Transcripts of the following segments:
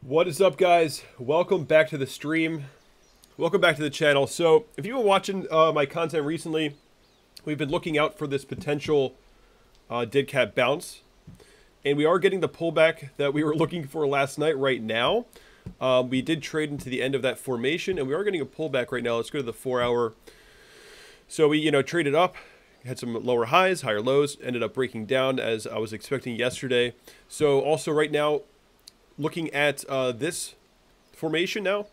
What is up, guys? Welcome back to the stream. Welcome back to the channel. So if you've been watching my content recently, we've been looking out for this potential dead cat bounce, and we are getting the pullback that we were looking for last night. Right now we did trade into the end of that formation, and we are getting a pullback right now. Let's go to the 4-hour. So we traded up, had some lower highs, higher lows, ended up breaking down as I was expecting yesterday. So also right now, looking at this formation now,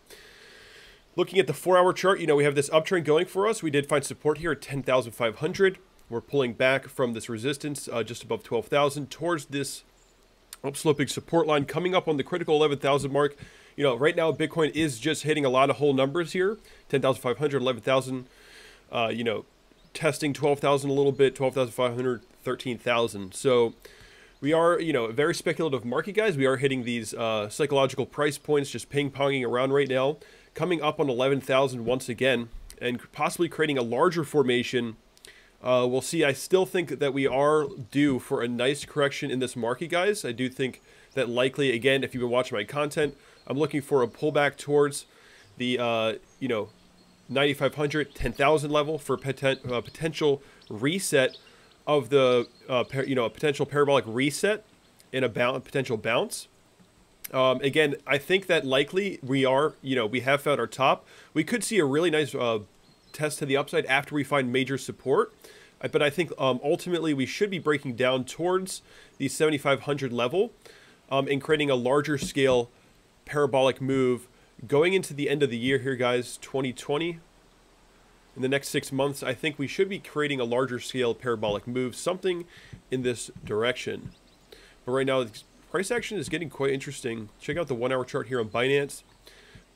looking at the 4-hour chart, we have this uptrend going for us. We did find support here at 10,500. We're pulling back from this resistance just above 12,000 towards this upsloping support line, coming up on the critical 11,000 mark. Right now Bitcoin is just hitting a lot of whole numbers here: 10,500, 11,000. Testing 12,000 a little bit, 12,500, 13,000. So we are, a very speculative market, guys. We are hitting these psychological price points, just ping-ponging around right now, coming up on 11,000 once again, and possibly creating a larger formation. We'll see. I still think that we are due for a nice correction in this market, guys. I do think that likely, again, if you've been watching my content, I'm looking for a pullback towards the, 9,500, 10,000 level for potential reset of the, a potential parabolic reset and a potential bounce. Again, I think that likely we are, we have found our top. We could see a really nice test to the upside after we find major support. But I think ultimately we should be breaking down towards the 7,500 level and creating a larger scale parabolic move going into the end of the year here, guys, 2020. In the next 6 months, I think we should be creating a larger scale parabolic move, something in this direction. But right now, the price action is getting quite interesting. Check out the 1-hour chart here on Binance.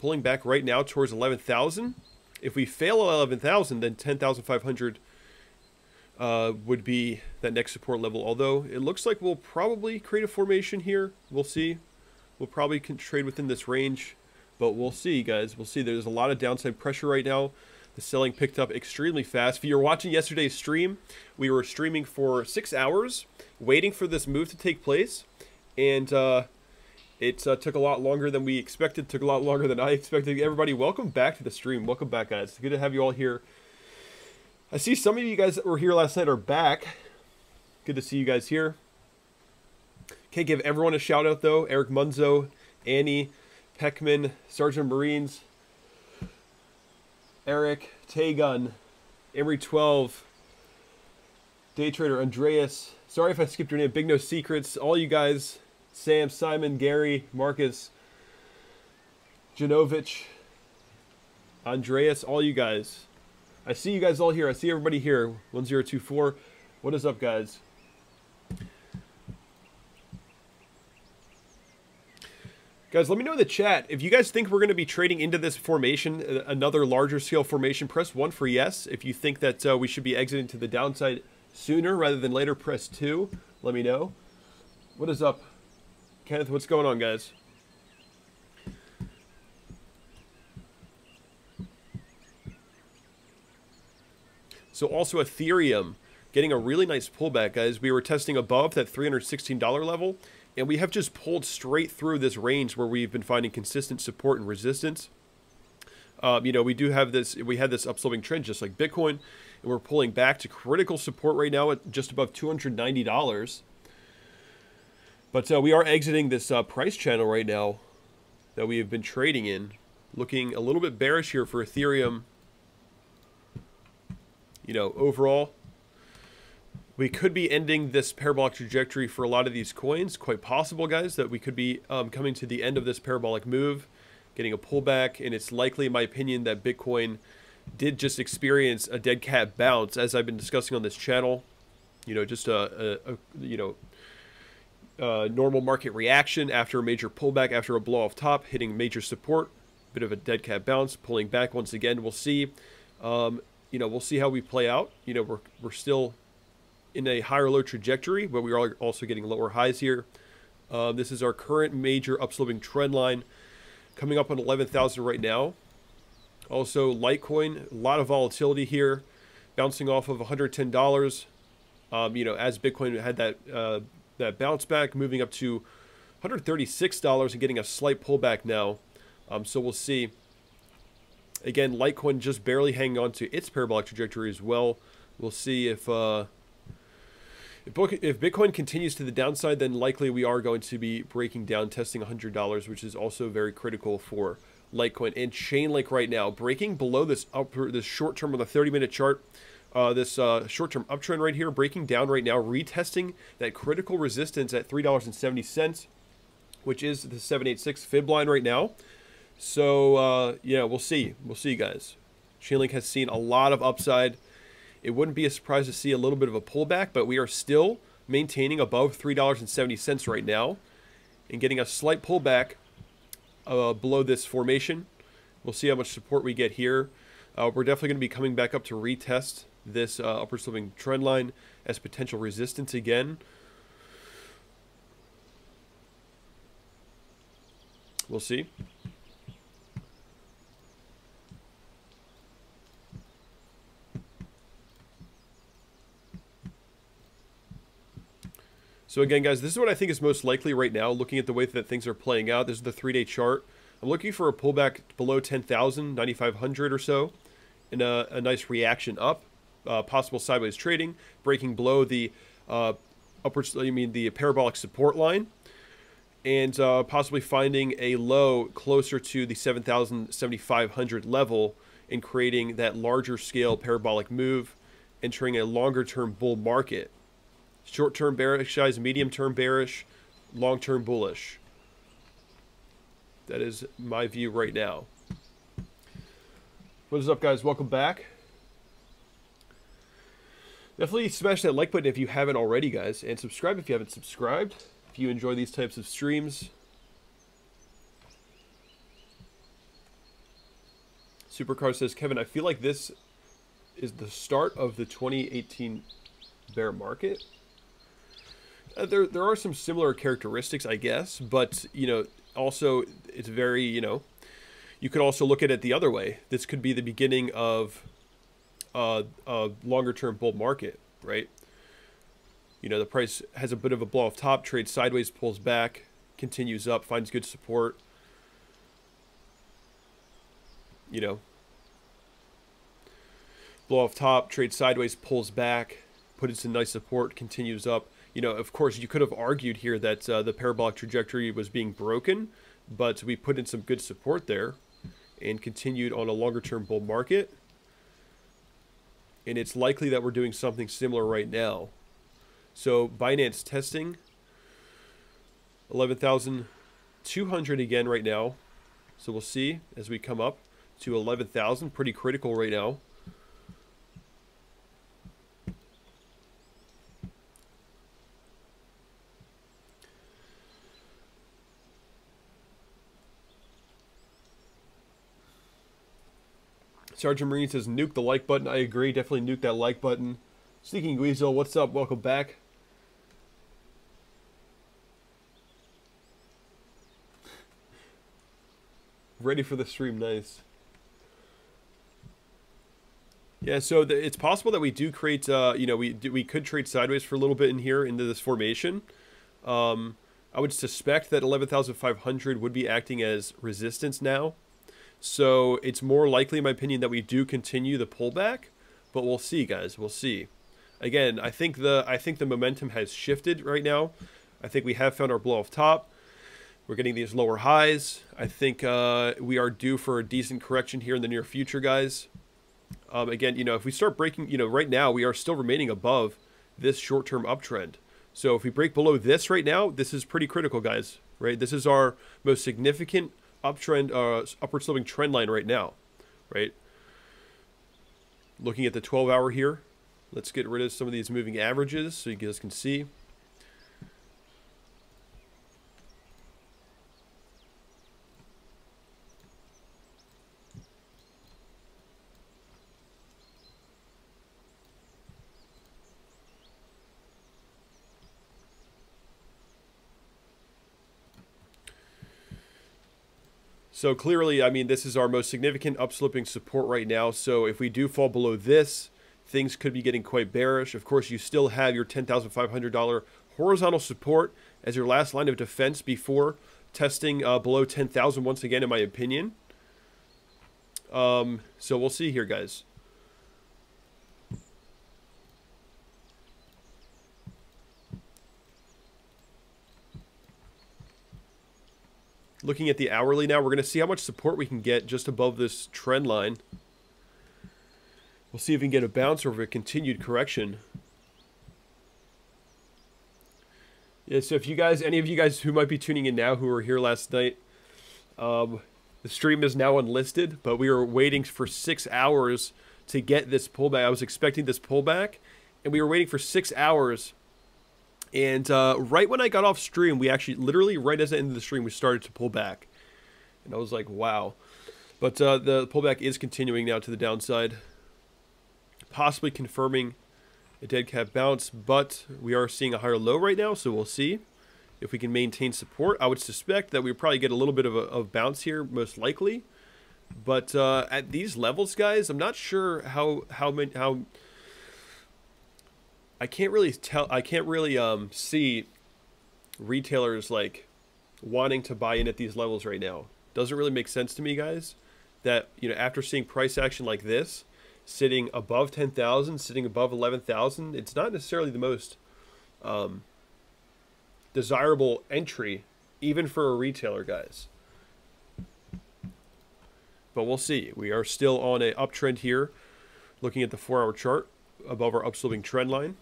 Pulling back right now towards 11,000. If we fail 11,000, then 10,500 would be that next support level. Although it looks like we'll probably create a formation here. We'll see. We'll probably trade within this range. But we'll see, guys. We'll see. There's a lot of downside pressure right now. The selling picked up extremely fast. If you were watching yesterday's stream, we were streaming for 6 hours, waiting for this move to take place. And it took a lot longer than we expected. Took a lot longer than I expected. Everybody, welcome back to the stream. Welcome back, guys. It's good to have you all here. I see some of you guys that were here last night are back. Good to see you guys here. Can't give everyone a shout out, though. Eric Munzo, Annie, Peckman, Sergeant Marines, Eric, Taygun, Emery 12, Day Trader, Andreas. Sorry if I skipped your name. Big No Secrets. All you guys. Sam, Simon, Gary, Marcus, Janovich, Andreas. All you guys. I see you guys all here. I see everybody here. 1024. What is up, guys? Guys, let me know in the chat if you guys think we're going to be trading into this formation, another larger scale formation. Press 1 for yes. If you think that we should be exiting to the downside sooner rather than later, press 2. Let me know. What is up, Kenneth? What's going on, guys? So also Ethereum getting a really nice pullback, guys. We were testing above that $316 level, and we have just pulled straight through this range where we've been finding consistent support and resistance. We do have this, we had this upsloping trend just like Bitcoin, and we're pulling back to critical support right now at just above $290. But we are exiting this price channel right now that we have been trading in. Looking a little bit bearish here for Ethereum. Overall, we could be ending this parabolic trajectory for a lot of these coins. Quite possible, guys, that we could be coming to the end of this parabolic move, getting a pullback, and it's likely, in my opinion, that Bitcoin did just experience a dead cat bounce, as I've been discussing on this channel. Just a normal market reaction after a major pullback, after a blow off top, hitting major support, bit of a dead cat bounce, pulling back once again. We'll see. We'll see how we play out. We're still in a higher low trajectory, but we are also getting lower highs here. This is our current major upsloping trend line, coming up on 11,000 right now. Also, Litecoin, a lot of volatility here, bouncing off of $110. As Bitcoin had that bounce back, moving up to $136 and getting a slight pullback now. So we'll see. Again, Litecoin just barely hanging on to its parabolic trajectory as well. We'll see if Bitcoin continues to the downside, then likely we are going to be breaking down, testing $100, which is also very critical for Litecoin. And Chainlink right now breaking below this short term on the 30-minute chart. This short-term uptrend right here, breaking down right now, retesting that critical resistance at $3.70, which is the 786 fib line right now. So yeah, we'll see. We'll see, guys. Chainlink has seen a lot of upside. It wouldn't be a surprise to see a little bit of a pullback, but we are still maintaining above $3.70 right now and getting a slight pullback below this formation. We'll see how much support we get here. We're definitely going to be coming back up to retest this upward sloping trend line as potential resistance again. We'll see. So again, guys, this is what I think is most likely right now, looking at the way that things are playing out. This is the 3-day chart. I'm looking for a pullback below 10,000, 9,500 or so, and a nice reaction up, possible sideways trading, breaking below the the parabolic support line, and possibly finding a low closer to the 7,000, 7,500 level and creating that larger scale parabolic move, entering a longer term bull market. Short-term bearish, guys, medium-term bearish, long-term bullish. That is my view right now. What is up, guys? Welcome back. Definitely smash that like button if you haven't already, guys, and subscribe if you haven't subscribed. If you enjoy these types of streams. Supercar says, Kevin, I feel like this is the start of the 2018 bear market. There are some similar characteristics, I guess, but, you know, also it's very, you know, you could also look at it the other way. This could be the beginning of a longer-term bull market, right? You know, the price has a bit of a blow-off top, trades sideways, pulls back, continues up, finds good support. You know, blow-off top, trades sideways, pulls back, puts in nice support, continues up. You know, of course, you could have argued here that the parabolic trajectory was being broken, but we put in some good support there and continued on a longer-term bull market. And it's likely that we're doing something similar right now. So Binance testing 11,200 again right now. So we'll see as we come up to 11,000. Pretty critical right now. Sergeant Marine says, nuke the like button. I agree. Definitely nuke that like button. Sneaking Weasel, what's up? Welcome back. Ready for the stream. Nice. Yeah, so it's possible that we do create, you know, we could trade sideways for a little bit in here into this formation. I would suspect that 11,500 would be acting as resistance now. So it's more likely, in my opinion, that we do continue the pullback, but we'll see, guys. We'll see. Again, I think the momentum has shifted right now. I think we have found our blow off top. We're getting these lower highs. I think we are due for a decent correction here in the near future, guys. Again, you know, if we start breaking, you know, right now we are still remaining above this short-term uptrend. So if we break below this right now, this is pretty critical, guys. Right? This is our most significant uptrend, upward sloping trend line right now, right? Looking at the 12-hour here, let's get rid of some of these moving averages so you guys can see. So clearly, I mean, this is our most significant upsloping support right now. So if we do fall below this, things could be getting quite bearish. Of course, you still have your $10,500 horizontal support as your last line of defense before testing below 10,000 once again, in my opinion. So we'll see here, guys. Looking at the hourly now, we're going to see how much support we can get just above this trend line. We'll see if we can get a bounce or a continued correction. Yeah, so if you guys, any of you guys who might be tuning in now who were here last night, the stream is now unlisted, but we were waiting for 6 hours to get this pullback. I was expecting this pullback, and we were waiting for 6 hours. And right when I got off stream, we actually, literally right as the end of the stream, we started to pull back. And I was like, wow. But the pullback is continuing now to the downside. Possibly confirming a dead cat bounce, but we are seeing a higher low right now, so we'll see if we can maintain support. I would suspect that we probably get a little bit of a bounce here, most likely. But at these levels, guys, I'm not sure how I can't really tell. I can't really see retailers like wanting to buy in at these levels right now. Doesn't really make sense to me, guys. That, you know, after seeing price action like this, sitting above 10,000, sitting above 11,000, it's not necessarily the most desirable entry, even for a retailer, guys. But we'll see. We are still on an uptrend here, looking at the 4-hour chart above our upsloping trend line.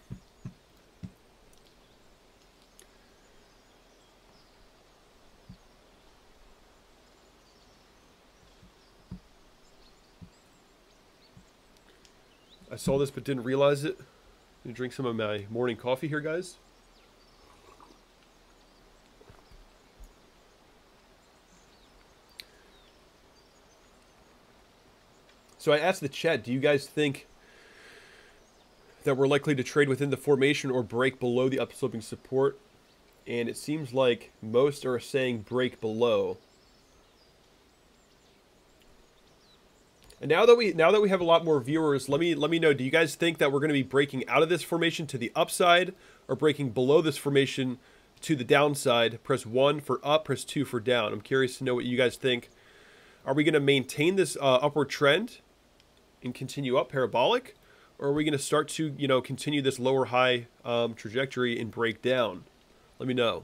I saw this but didn't realize it. I'm gonna drink some of my morning coffee here, guys. So I asked the chat, do you guys think that we're likely to trade within the formation or break below the upsloping support? And it seems like most are saying break below. And now that we have a lot more viewers, let me know, do you guys think that we're going to be breaking out of this formation to the upside or breaking below this formation to the downside? Press 1 for up, press 2 for down. I'm curious to know what you guys think. Are we going to maintain this upward trend and continue up parabolic? Or are we going to start to, you know, continue this lower high trajectory and break down? Let me know.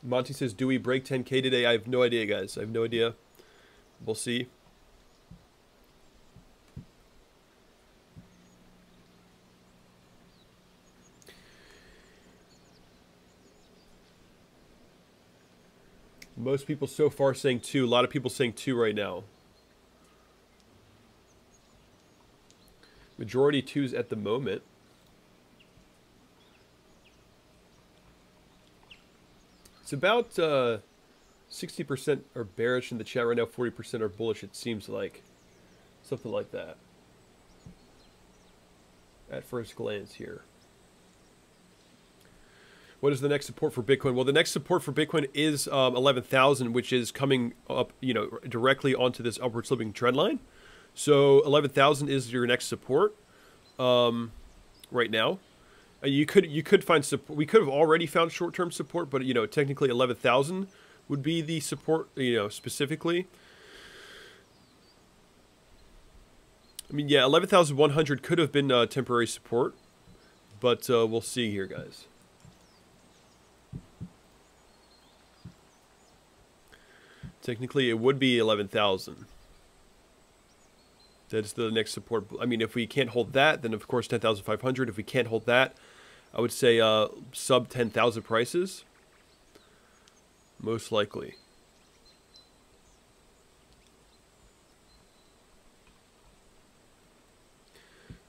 Monty says, do we break 10K today? I have no idea, guys. I have no idea. We'll see. Most people so far saying 2. A lot of people saying 2 right now. Majority 2s at the moment. It's about 60% are bearish in the chat right now, 40% are bullish, it seems like. Something like that. At first glance here. What is the next support for Bitcoin? Well, the next support for Bitcoin is 11,000, which is coming up, you know, directly onto this upward sloping trend line. So 11,000 is your next support right now. You could find support. We could have already found short-term support, but, you know, technically 11,000 would be the support, you know, specifically. I mean, yeah, 11,100 could have been temporary support, but we'll see here, guys. Technically, it would be 11,000. That's the next support. I mean, if we can't hold that, then of course 10,500. If we can't hold that, I would say sub 10,000 prices. Most likely.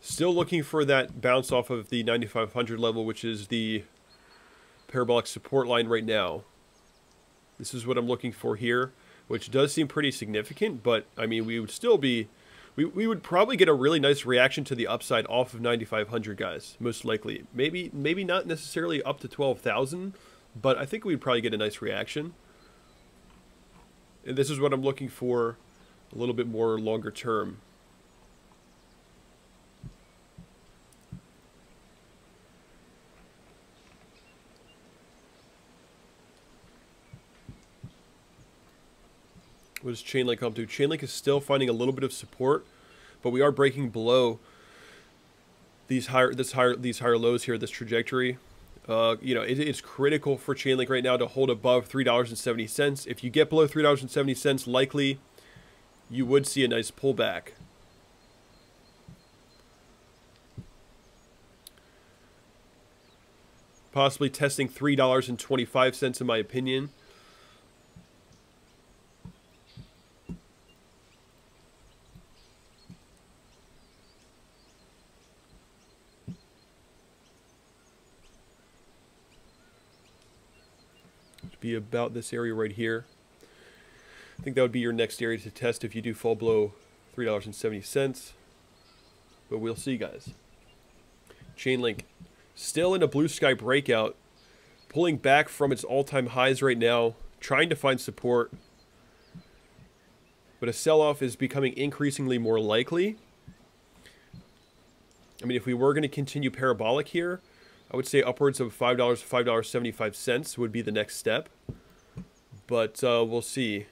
Still looking for that bounce off of the 9,500 level, which is the parabolic support line right now. This is what I'm looking for here, which does seem pretty significant, but I mean, we would still be... We would probably get a really nice reaction to the upside off of 9,500, guys, most likely. Maybe not necessarily up to 12,000, but I think we'd probably get a nice reaction. And this is what I'm looking for a little bit more longer term. What does Chainlink come to? Chainlink is still finding a little bit of support, but we are breaking below these higher lows here, this trajectory. You know, it's critical for Chainlink right now to hold above $3.70. If you get below $3.70, likely you would see a nice pullback. Possibly testing $3.25 in my opinion. Be about this area right here. I think that would be your next area to test if you do fall below $3.70. But we'll see, guys. Chainlink still in a blue sky breakout, pulling back from its all-time highs right now, trying to find support. But a sell-off is becoming increasingly more likely. I mean, if we were going to continue parabolic here, I would say upwards of $5 to $5.75 would be the next step. But we'll see.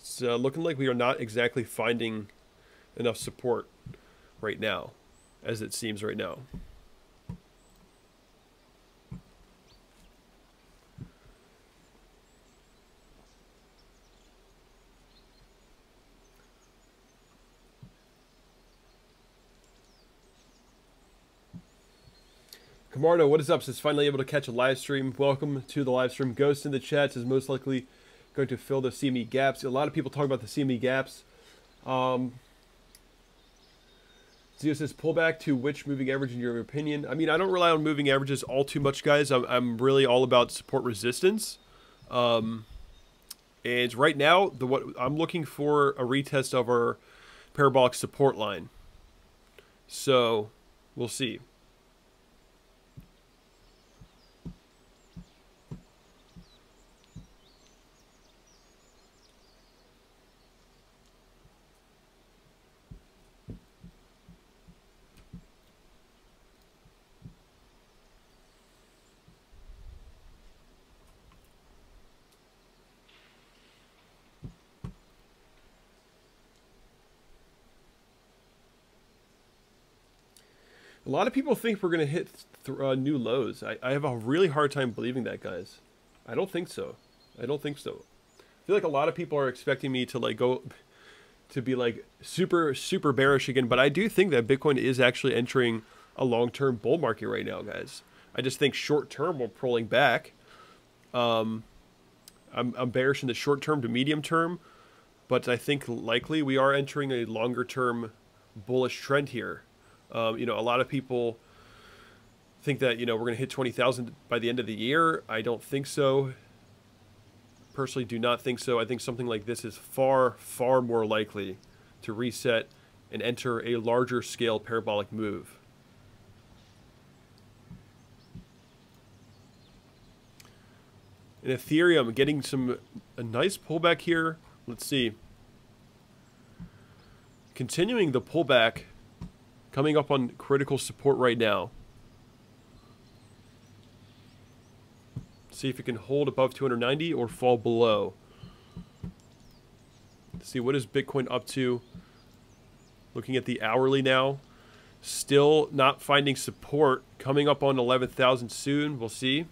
It's looking like we are not exactly finding enough support right now, as it seems right now. Camardo, what is up? Says finally able to catch a live stream. Welcome to the live stream. Ghost in the chat is most likely going to fill the CME gaps. A lot of people talk about the CME gaps. Zio says pullback to which moving average in your opinion? I mean, I don't rely on moving averages all too much, guys. I'm really all about support resistance. And right now, what I'm looking for a retest of our parabolic support line. So we'll see. A lot of people think we're going to hit new lows. I have a really hard time believing that, guys. I don't think so. I don't think so. I feel like a lot of people are expecting me to go to be like super bearish again, but I do think that Bitcoin is actually entering a long-term bull market right now, guys. I just think short-term we're pulling back. I'm bearish in the short-term to medium-term, but I think likely we are entering a longer-term bullish trend here. You know, a lot of people think that, you know, we're going to hit 20,000 by the end of the year. I don't think so. Personally, do not think so. I think something like this is far more likely to reset and enter a larger scale parabolic move. In Ethereum, getting a nice pullback here. Let's see. Continuing the pullback. Coming up on critical support right now. See if it can hold above 290 or fall below. Let's see, what is Bitcoin up to? Looking at the hourly now. Still not finding support. Coming up on 11,000 soon. We'll see.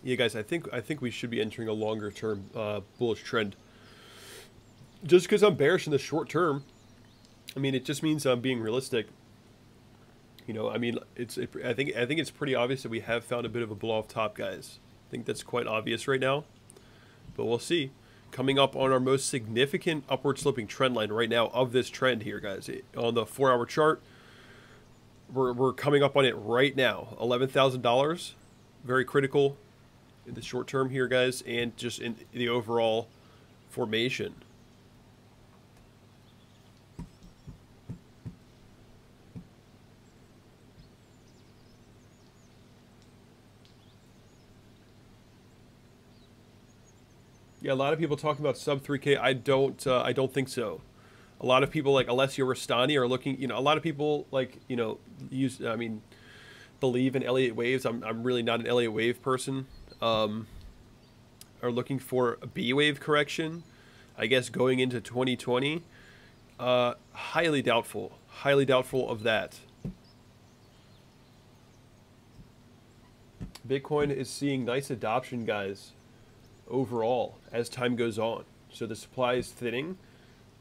Yeah, guys, I think we should be entering a longer term bullish trend. Just because I'm bearish in the short term, I mean, it just means I'm being realistic. You know, I mean, I think it's pretty obvious that we have found a bit of a blow off top, guys. I think that's quite obvious right now, but we'll see. Coming up on our most significant upward sloping trend line right now of this trend here, guys, on the 4-hour chart. We're coming up on it right now. $11,000, very critical. in the short term here, guys, and just in the overall formation. Yeah, a lot of people talking about sub 3K. I don't think so. A lot of people like Alessio Rastani are looking. A lot of people like believe in Elliott waves. I'm really not an Elliott wave person. Are looking for a B wave correction. I guess going into 2020. Highly doubtful. Highly doubtful of that. Bitcoin is seeing nice adoption, guys, overall as time goes on. So the supply is thinning,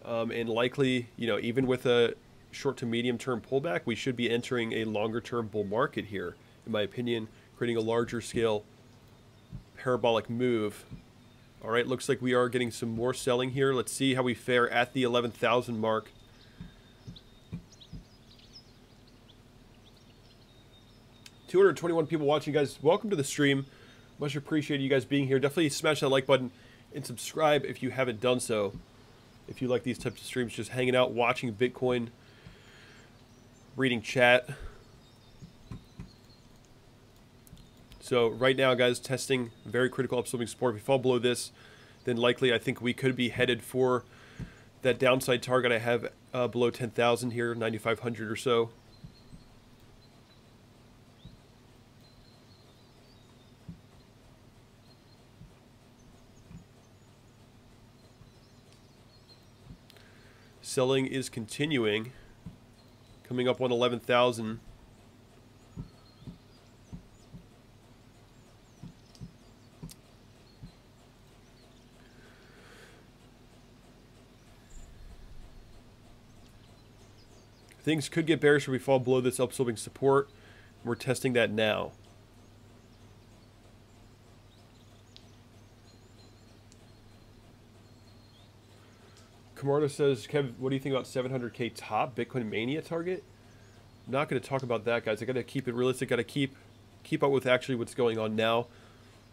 and likely, even with a short to medium term pullback, we should be entering a longer term bull market here, in my opinion, creating a larger scale parabolic move. All right, looks like we are getting some more selling here. Let's see how we fare at the 11,000 mark. $221 people watching, guys. Welcome to the stream. Much appreciated you guys being here. Definitely smash that like button and subscribe if you haven't done so. If you like these types of streams, just hanging out, watching Bitcoin, reading chat. So right now, guys, testing very critical upswing support. If we fall below this, then likely I think we could be headed for that downside target I have below 10,000 here, 9,500 or so. Selling is continuing, coming up on 11,000. Things could get bearish if we fall below this upswing support. We're testing that now. Camardo says, Kev, what do you think about 700K top Bitcoin Mania target? I'm not going to talk about that, guys. I got to keep it realistic. Got to keep up with actually what's going on now.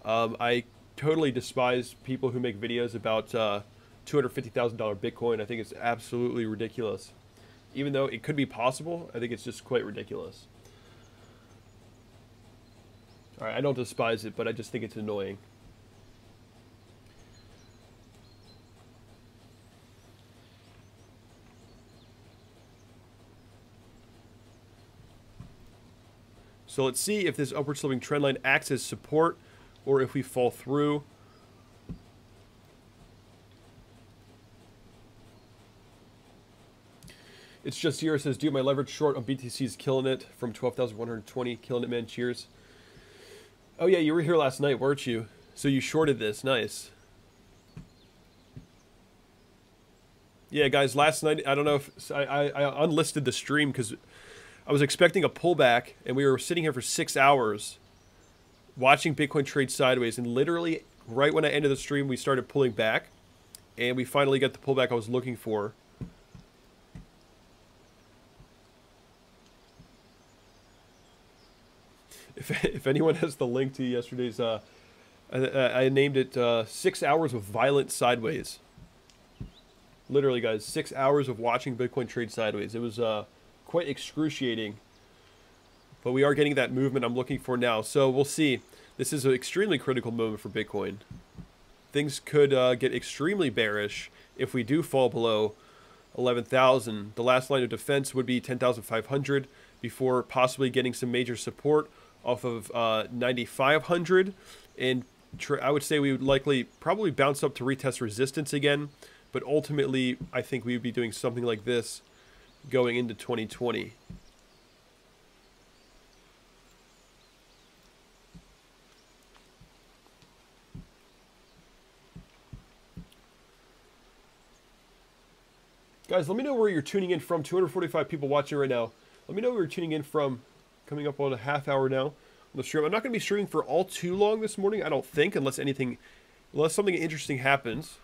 I totally despise people who make videos about $250,000 Bitcoin. I think it's absolutely ridiculous. Even though it could be possible, I think it's just quite ridiculous. All right, I don't despise it, but I just think it's annoying. So let's see if this upward sloping trend line acts as support or if we fall through. It's just here. It says, dude, my leverage short on BTC is killing it from 12,120. Killing it, man. Cheers. Oh, yeah, you were here last night, weren't you? So you shorted this. Nice. Yeah, guys, last night, I don't know if I unlisted the stream because I was expecting a pullback, and we were sitting here for 6 hours watching Bitcoin trade sideways, and literally right when I ended the stream, we started pulling back, and we finally got the pullback I was looking for. If anyone has the link to yesterday's, I named it 6 hours of violent sideways. Literally, guys, 6 hours of watching Bitcoin trade sideways. It was quite excruciating, but we are getting that movement I'm looking for now. So we'll see. This is an extremely critical moment for Bitcoin. Things could get extremely bearish if we do fall below 11,000. The last line of defense would be 10,500 before possibly getting some major support off of 9,500, and I would say we would probably bounce up to retest resistance again, but ultimately I think we would be doing something like this going into 2020. Guys, let me know where you're tuning in from. 245 people watching right now. Let me know where you're tuning in from. Coming up on a half hour now on the stream. I'm not going to be streaming for all too long this morning, I don't think, unless something interesting happens.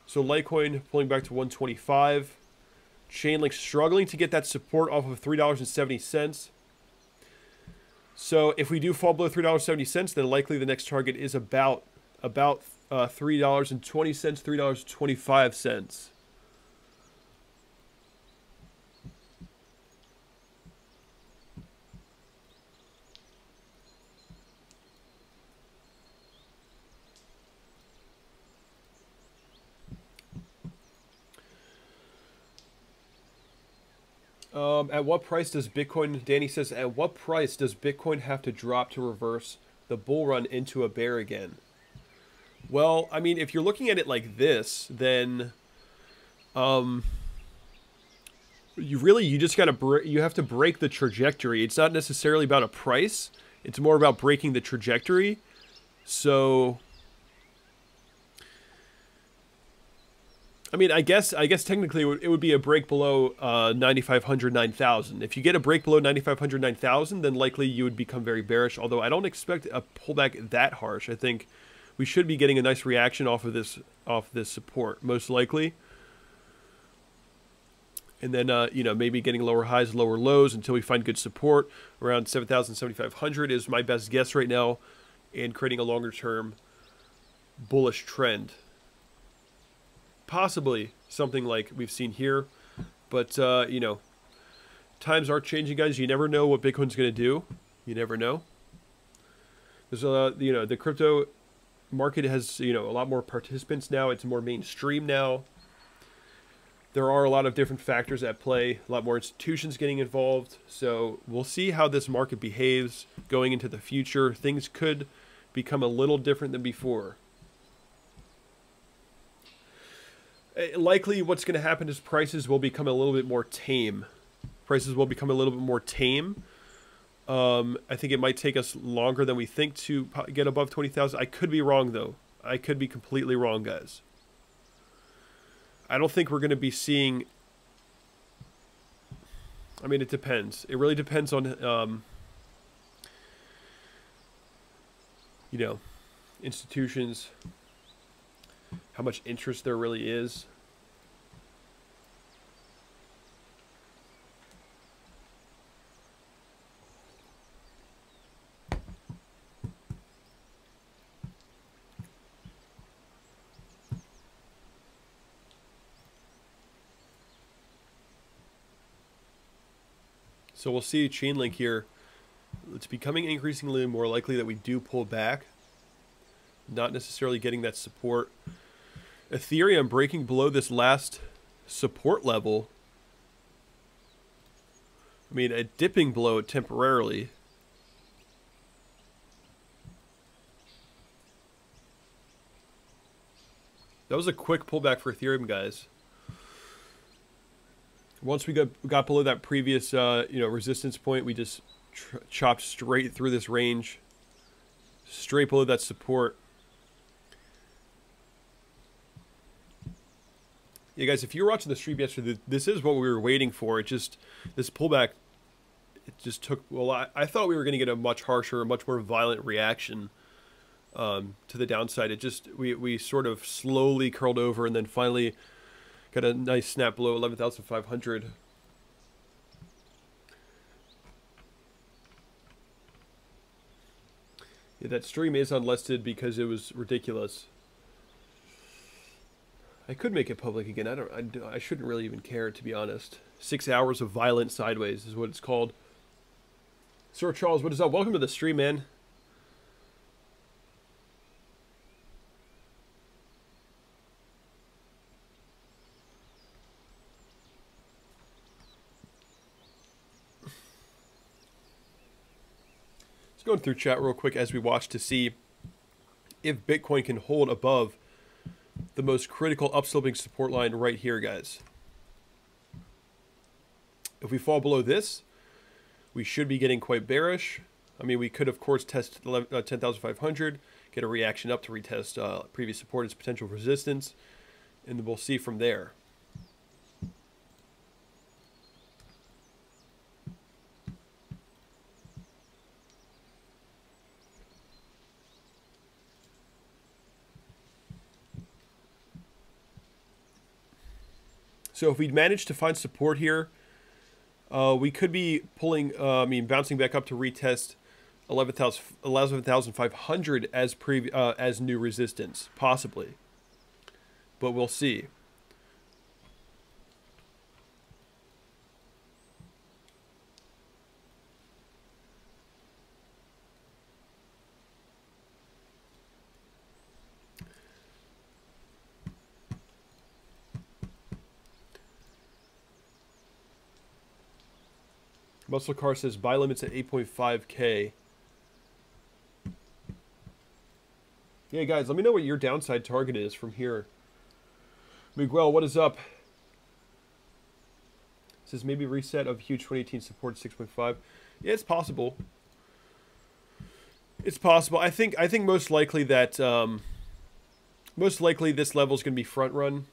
So Litecoin pulling back to 125. Chainlink struggling to get that support off of $3.70. So if we do fall below $3.70, then likely the next target is about $3.20, $3.25. At what price does Bitcoin, Danny says, at what price does Bitcoin have to drop to reverse the bull run into a bear again? Well, I mean, if you're looking at it like this, then you just gotta you have to break the trajectory. It's not necessarily about a price. It's more about breaking the trajectory. So I mean, I guess technically it would be a break below 9,500, 9,000. If you get a break below 9,500, 9,000, then likely you would become very bearish. Although I don't expect a pullback that harsh. I think we should be getting a nice reaction off of this support, most likely. And then you know, maybe getting lower highs, lower lows until we find good support around 7,000, 7,500 is my best guess right now, and creating a longer term bullish trend. Possibly something like we've seen here, but you know, times are changing, guys. You never know what Bitcoin's going to do. You never know. There's you know, the crypto market has, you know, a lot more participants now. It's more mainstream now. There are a lot of different factors at play. A lot more institutions getting involved. So we'll see how this market behaves going into the future. Things could become a little different than before. Likely what's going to happen is prices will become a little bit more tame. Prices will become a little bit more tame. I think it might take us longer than we think to get above 20,000. I could be wrong, though. I could be completely wrong, guys. I don't think we're going to be seeing... I mean, it depends. It really depends on, you know, institutions, how much interest there really is. So we'll see Chainlink here. It's becoming increasingly more likely that we do pull back, not necessarily getting that support. Ethereum breaking below this last support level. I mean, dipping below it temporarily. That was a quick pullback for Ethereum, guys. Once we got below that previous you know, resistance point, we just chopped straight through this range, straight below that support. Yeah, guys, if you were watching the stream yesterday, this is what we were waiting for. It just, this pullback, it just took, well, I thought we were going to get a much harsher, much more violent reaction to the downside. It just, we sort of slowly curled over and then finally got a nice snap below 11,500. Yeah, that stream is unlisted because it was ridiculous. I could make it public again. I shouldn't really even care, to be honest. 6 hours of violent sideways is what it's called. Sir Charles, what is up? Welcome to the stream, man. Just going through chat real quick as we watch to see if Bitcoin can hold above the most critical upsloping support line right here, guys. If we fall below this, we should be getting quite bearish. I mean, we could, of course, test 10,500, get a reaction up to retest previous support as potential resistance, and then we'll see from there. So if we manage to find support here, we could be pulling, bouncing back up to retest 11,500 as new resistance, possibly, but we'll see. Muscle Car says buy limits at 8.5K. Yeah, guys, let me know what your downside target is from here. Miguel, what is up? Says maybe reset of huge 2018 support 6.5. Yeah, it's possible. It's possible. I think most likely that most likely this level is going to be front run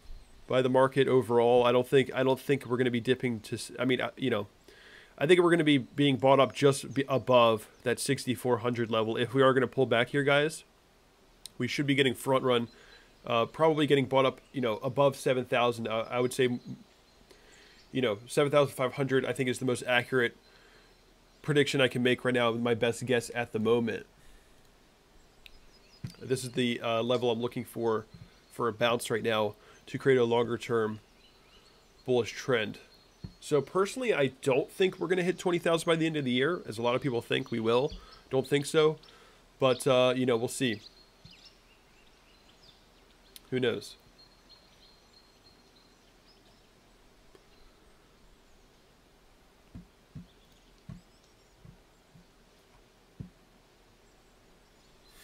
by the market overall. I don't think we're going to be dipping to. I mean, you know, I think we're going to be being bought up just above that 6,400 level. If we are going to pull back here, guys, we should be getting front run, probably getting bought up, you know, above 7,000. I would say, you know, 7,500. I think is the most accurate prediction I can make right now. My best guess at the moment. This is the level I'm looking for a bounce right now to create a longer term bullish trend. So personally, I don't think we're going to hit 20,000 by the end of the year, as a lot of people think we will. Don't think so, but you know, we'll see. Who knows?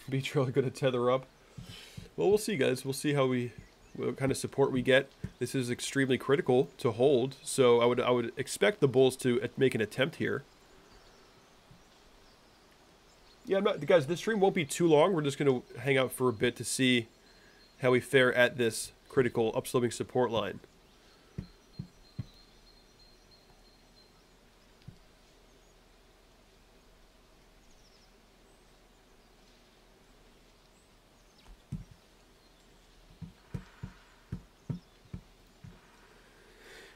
Beach really going to tether up. Well, we'll see, guys. We'll see what kind of support we get. This is extremely critical to hold, so I would expect the bulls to make an attempt here. Yeah, guys. This stream won't be too long. We're just going to hang out for a bit to see how we fare at this critical upsloping support line.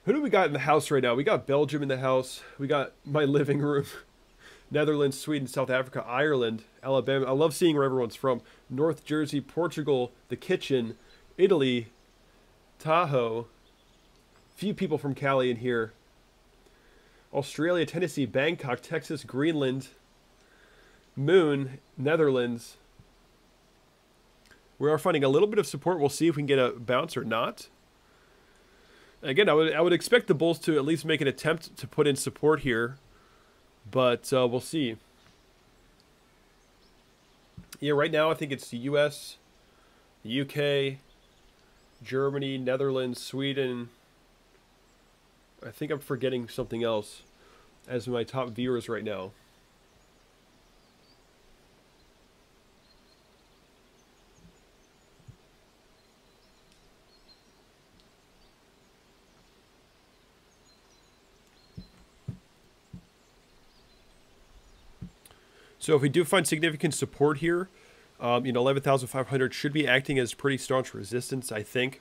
Who do we got in the house right now? We got Belgium in the house. We got my living room. Netherlands, Sweden, South Africa, Ireland, Alabama. I love seeing where everyone's from. North Jersey, Portugal, the kitchen, Italy, Tahoe. Few people from Cali in here. Australia, Tennessee, Bangkok, Texas, Greenland, Moon, Netherlands. We are finding a little bit of support. We'll see if we can get a bounce or not. Again, I would expect the bulls to at least make an attempt to put in support here, but we'll see. Yeah, right now I think it's the U.S., the U.K., Germany, Netherlands, Sweden. I think I'm forgetting something else as my top viewers right now. So if we do find significant support here, you know, 11,500 should be acting as pretty staunch resistance, I think.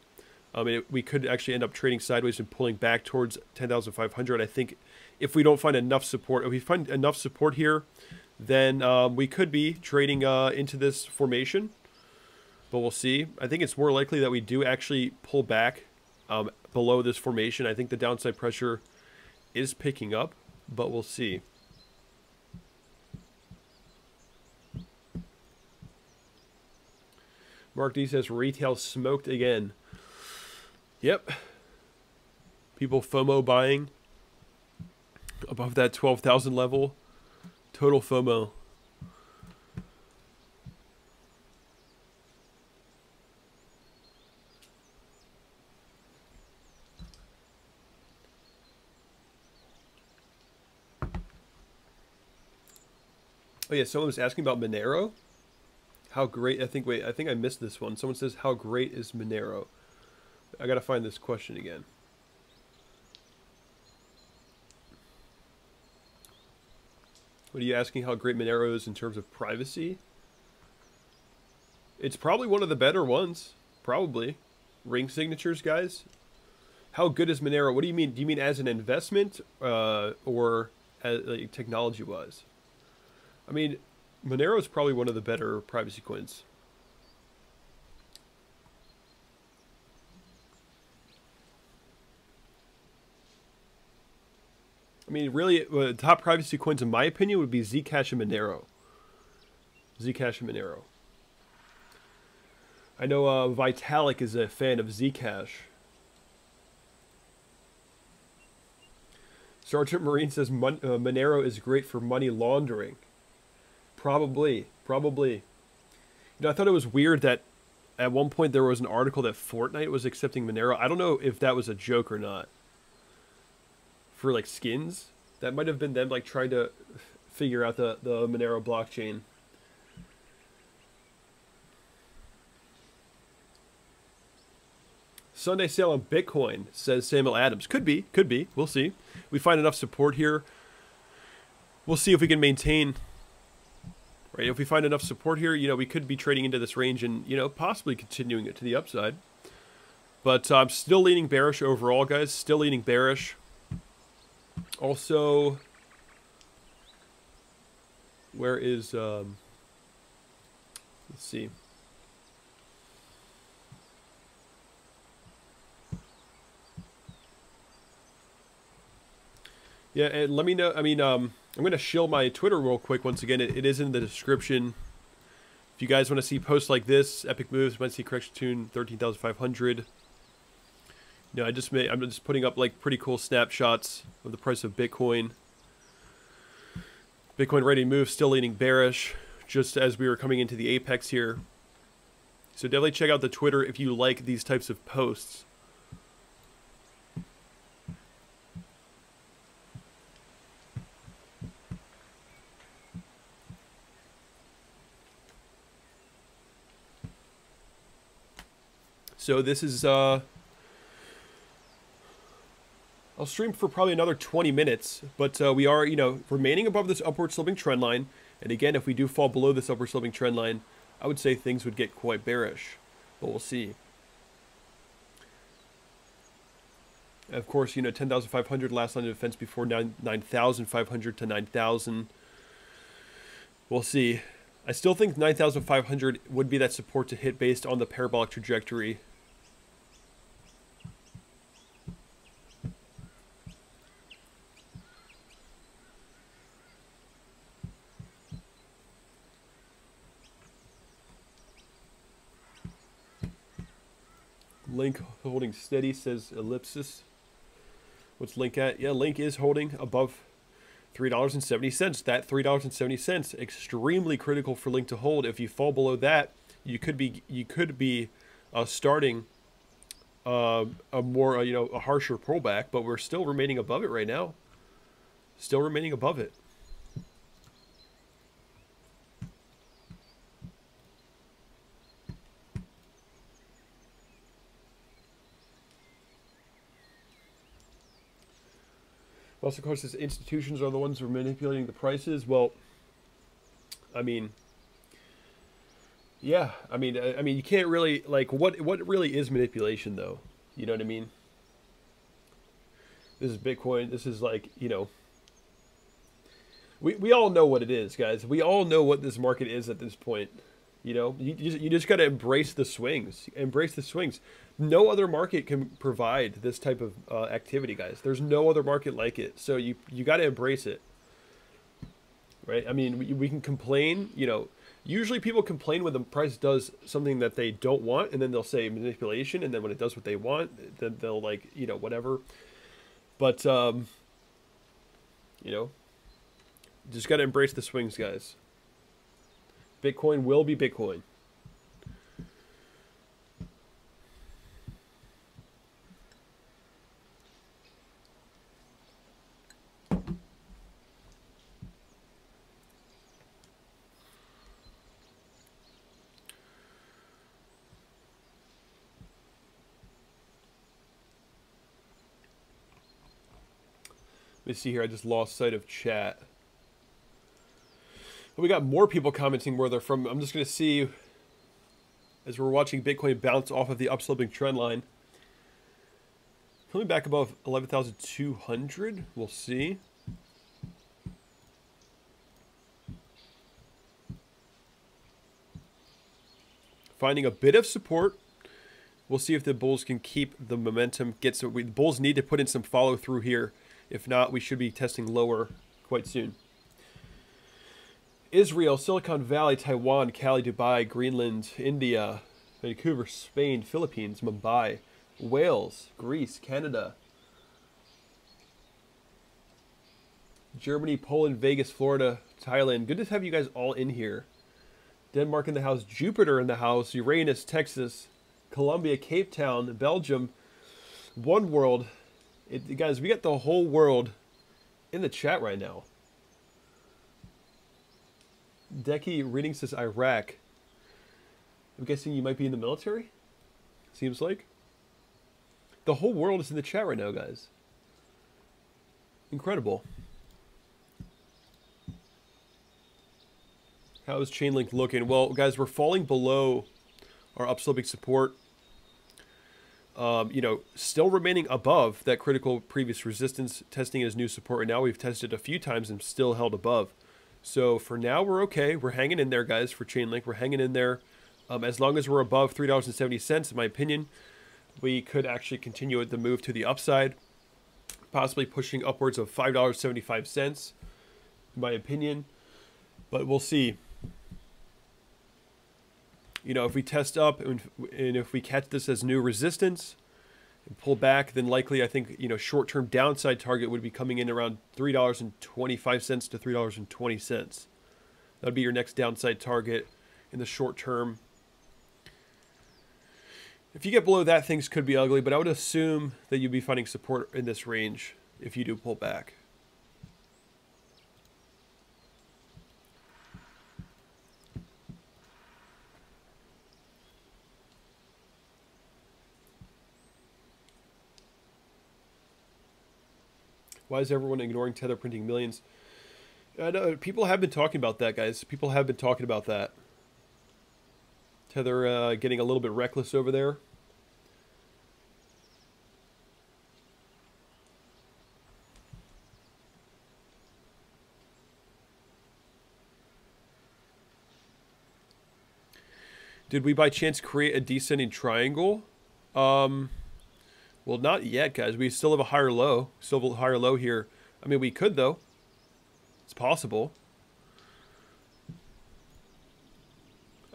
We could actually end up trading sideways and pulling back towards 10,500. I think if we don't find enough support, if we find enough support here, then we could be trading into this formation. But we'll see. I think it's more likely that we do actually pull back below this formation. I think the downside pressure is picking up, but we'll see. Mark D says retail smoked again. Yep. People FOMO buying above that 12,000 level. Total FOMO. Oh yeah, someone was asking about Monero. How great, I think I missed this one. Someone says, how great is Monero? I gotta find this question again. What are you asking, how great Monero is in terms of privacy? It's probably one of the better ones. Probably. Ring signatures, guys. How good is Monero? What do you mean? Do you mean as an investment or as, like, technology-wise? I mean, Monero is probably one of the better privacy coins. I mean, really, top privacy coins, in my opinion, would be Zcash and Monero. Zcash and Monero. I know Vitalik is a fan of Zcash. Sergeant Marine says Monero is great for money laundering. Probably. You know, I thought it was weird that at one point there was an article that Fortnite was accepting Monero. I don't know if that was a joke or not. For like skins, that might have been them like trying to figure out the Monero blockchain. Sunday sale on Bitcoin, says Samuel Adams. Could be. We'll see. We find enough support here. We'll see if we can maintain. Right, if we find enough support here, you know, we could be trading into this range and, you know, possibly continuing it to the upside. But I'm still leaning bearish overall, guys. Still leaning bearish. Also, where is, let's see. Yeah, and let me know, I mean, I'm going to shill my Twitter real quick once again. It is in the description. If you guys want to see posts like this, epic moves, might see correction tune, 13,500. You know, I'm just putting up like pretty cool snapshots of the price of Bitcoin. Bitcoin ready to move, still leaning bearish, just as we were coming into the apex here. So definitely check out the Twitter if you like these types of posts. So this is, I'll stream for probably another 20 minutes, but we are, you know, remaining above this upward sloping trend line. And again, if we do fall below this upward sloping trend line, I would say things would get quite bearish, but we'll see. Of course, you know, 10,500 last line of defense before 9,500 to 9,000. We'll see. I still think 9,500 would be that support to hit based on the parabolic trajectory. Link holding steady, says Ellipsis. What's Link at? Yeah, Link is holding above $3.70. That $3.70 extremely critical for Link to hold. If you fall below that, you could be starting a more you know, a harsher pullback. But we're still remaining above it right now. Still remaining above it. Also, of course, institutions are the ones who are manipulating the prices. Well, I mean, yeah, I mean, you can't really, like, what really is manipulation, though? You know what I mean? This is Bitcoin. This is like, you know, we all know what it is, guys. We all know what this market is at this point. You know, you just got to embrace the swings. Embrace the swings. No other market can provide this type of activity, guys. There's no other market like it. So you got to embrace it, right? I mean, we can complain. You know, usually people complain when the price does something that they don't want, and then they'll say manipulation. And then when it does what they want, then they'll, like, you know, whatever. But you know, just got to embrace the swings, guys. Bitcoin will be Bitcoin. Let me see here. I just lost sight of chat. We got more people commenting where they're from. I'm just going to see, as we're watching Bitcoin bounce off of the upsloping trend line. Coming back above 11,200. We'll see. finding a bit of support. We'll see if the bulls can keep the momentum. The bulls need to put in some follow through here. If not, we should be testing lower quite soon. Israel, Silicon Valley, Taiwan, Cali, Dubai, Greenland, India, Vancouver, Spain, Philippines, Mumbai, Wales, Greece, Canada, Germany, Poland, Vegas, Florida, Thailand. Good to have you guys all in here. Denmark in the house, Jupiter in the house, Uranus, Texas, Colombia, Cape Town, Belgium, One World. Guys, we got the whole world in the chat right now. Decky reading says Iraq. I'm guessing you might be in the military? Seems like. The whole world is in the chat right now, guys. Incredible. How is Chainlink looking? Well, guys, we're falling below our upsloping support. You know, still remaining above that critical previous resistance, testing as new support. Right now, we've tested a few times and still held above. So for now, we're okay. We're hanging in there, guys, for Chainlink. We're hanging in there. As long as we're above $3.70, in my opinion, we could actually continue the move to the upside, possibly pushing upwards of $5.75, in my opinion. But we'll see. You know, if we test up and if we catch this as new resistance and pull back, then likely I think, you know, short-term downside target would be coming in around $3.25 to $3.20. That would be your next downside target in the short term. If you get below that, things could be ugly, but I would assume that you'd be finding support in this range if you do pull back. Why is everyone ignoring Tether printing millions? I know people have been talking about that, guys. People have been talking about that. Tether getting a little bit reckless over there. Did we by chance create a descending triangle? Well, not yet, guys. We still have a higher low. Still have a higher low here. I mean, we could, though. It's possible.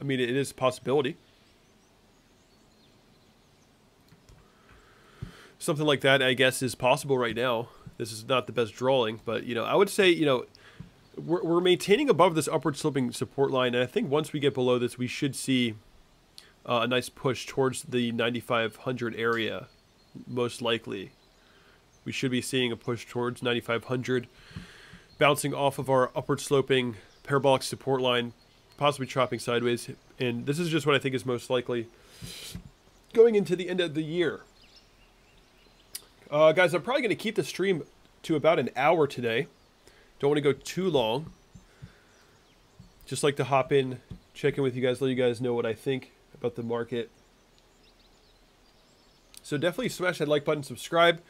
I mean, it is a possibility. Something like that, I guess, is possible right now. This is not the best drawing, but, you know, I would say, you know, we're maintaining above this upward sloping support line, and I think once we get below this, we should see a nice push towards the 9,500 area. Most likely we should be seeing a push towards 9,500, bouncing off of our upward sloping parabolic support line, possibly chopping sideways. And this is just what I think is most likely going into the end of the year. Guys, I'm probably going to keep the stream to about an hour today. Don't want to go too long. Just like to hop in, check in with you guys, let you guys know what I think about the market. So definitely smash that like button, subscribe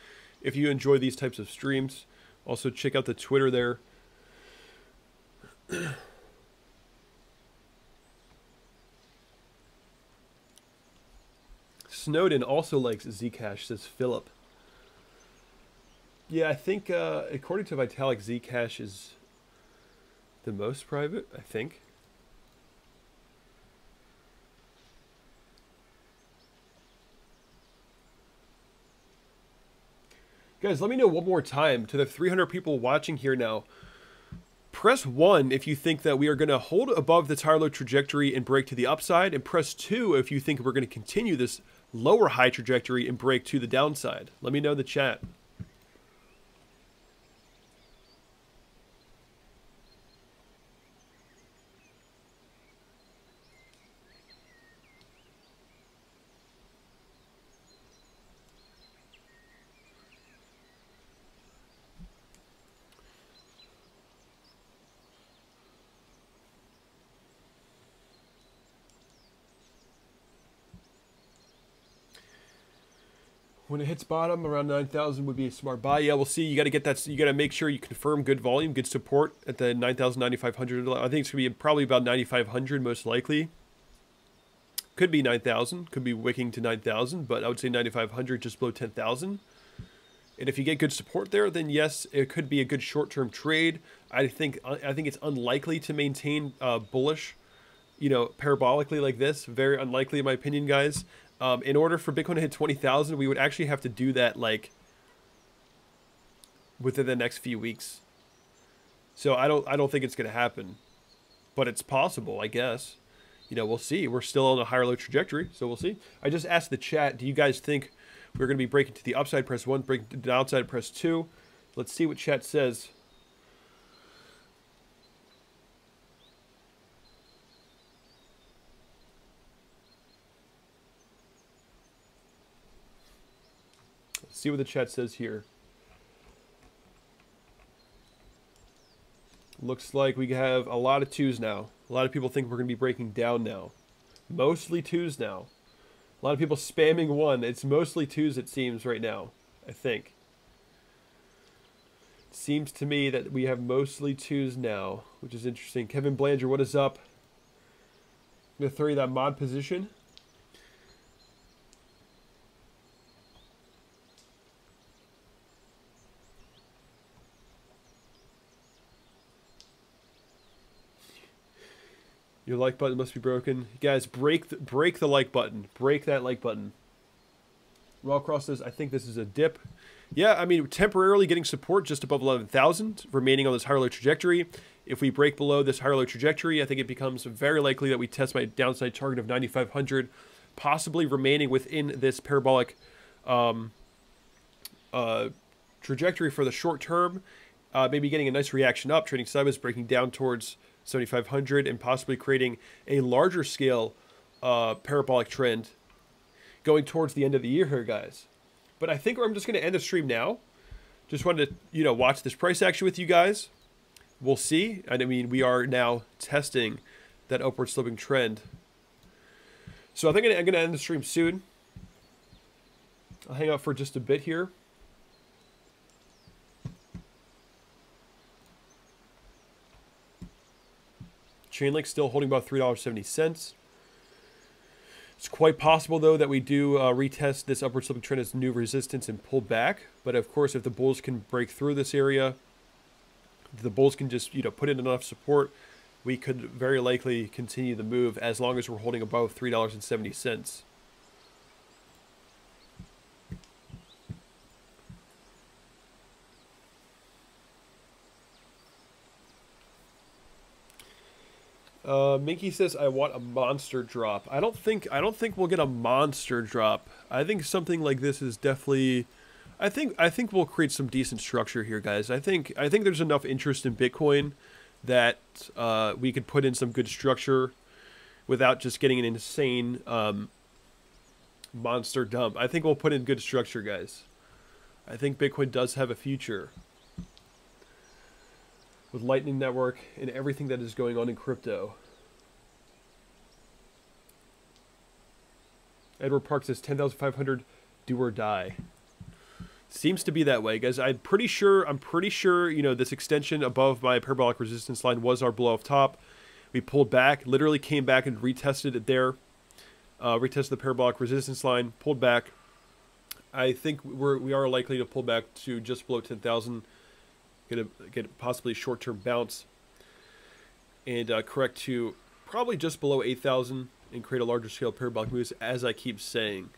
if you enjoy these types of streams. Also check out the Twitter there. Snowden also likes Zcash, says Philip. Yeah, I think according to Vitalik, Zcash is the most private, I think. Guys, let me know one more time to the 300 people watching here now. Press 1 if you think that we are going to hold above this higher low trajectory and break to the upside. And press 2 if you think we're going to continue this lower high trajectory and break to the downside. Let me know in the chat. When it hits bottom, around 9,000 would be a smart buy. Yeah, we'll see. You got to get that. You got to make sure you confirm good volume, good support at the 9,000, 9,500. I think it's going to be probably about 9,500 most likely. Could be 9,000. Could be wicking to 9,000, but I would say 9,500, just below 10,000. And if you get good support there, then yes, it could be a good short-term trade. I think it's unlikely to maintain bullish, you know, parabolically like this. Very unlikely, in my opinion, guys. In order for Bitcoin to hit 20,000, we would actually have to do that like within the next few weeks. So I don't think it's going to happen, but it's possible, I guess. You know, we'll see. We're still on a higher low trajectory, so we'll see. I just asked the chat, do you guys think we're going to be breaking to the upside, press 1, breaking to the downside, press 2? Let's see what chat says. Let's see what the chat says here. Looks like we have a lot of 2s now. A lot of people think we're going to be breaking down now. Mostly 2s now. A lot of people spamming 1. It's mostly 2s, it seems, right now, I think. It seems to me that we have mostly 2s now, which is interesting. Kevin Blanger, what is up? I'm going to throw you that mod position. Your like button must be broken. You guys, break the like button. Break that like button. Raw Cross says, I think this is a dip. Yeah, I mean, temporarily getting support just above 11,000, remaining on this higher low trajectory. If we break below this higher low trajectory, I think it becomes very likely that we test my downside target of 9,500, possibly remaining within this parabolic trajectory for the short term. Maybe getting a nice reaction up, trading sideways, breaking down towards 7,500, and possibly creating a larger scale parabolic trend going towards the end of the year here, guys. But I think I'm just going to end the stream now. Just wanted to, you know, watch this price action with you guys. We'll see. And I mean, we are now testing that upward sloping trend. So I think I'm going to end the stream soon. I'll hang out for just a bit here. Chainlink still holding about $3.70. It's quite possible, though, that we do retest this upward sloping trend as new resistance and pull back. But, of course, if the bulls can break through this area, if the bulls can just, you know, put in enough support, we could very likely continue the move as long as we're holding above $3.70. Minky says, I want a monster drop. I don't think we'll get a monster drop. I think something like this is definitely, I think we'll create some decent structure here, guys. I think there's enough interest in Bitcoin that we could put in some good structure without just getting an insane monster dump. I think we'll put in good structure, guys. I think Bitcoin does have a future with Lightning Network and everything that is going on in crypto. Edward Park says 10,500, do or die. Seems to be that way, guys. I'm pretty sure, you know, this extension above my parabolic resistance line was our blow off top. We pulled back, literally came back and retested it there. Retested the parabolic resistance line, pulled back. I think we are likely to pull back to just below 10,000. Get possibly a short-term bounce and correct to probably just below 8,000 and create a larger scale parabolic moves, as I keep saying.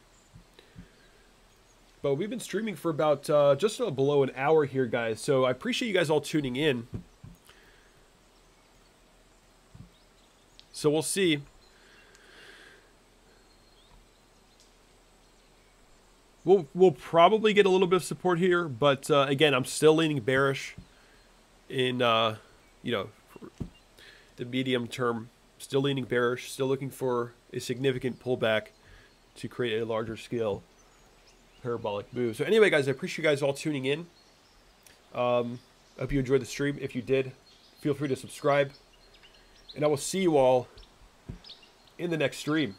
But we've been streaming for about just below an hour here, guys. So I appreciate you guys all tuning in. So we'll see. We'll probably get a little bit of support here, but again, I'm still leaning bearish in you know, the medium term. Still leaning bearish. Still looking for a significant pullback to create a larger scale parabolic move. So anyway, guys, I appreciate you guys all tuning in. I hope you enjoyed the stream. If you did, feel free to subscribe, and I will see you all in the next stream.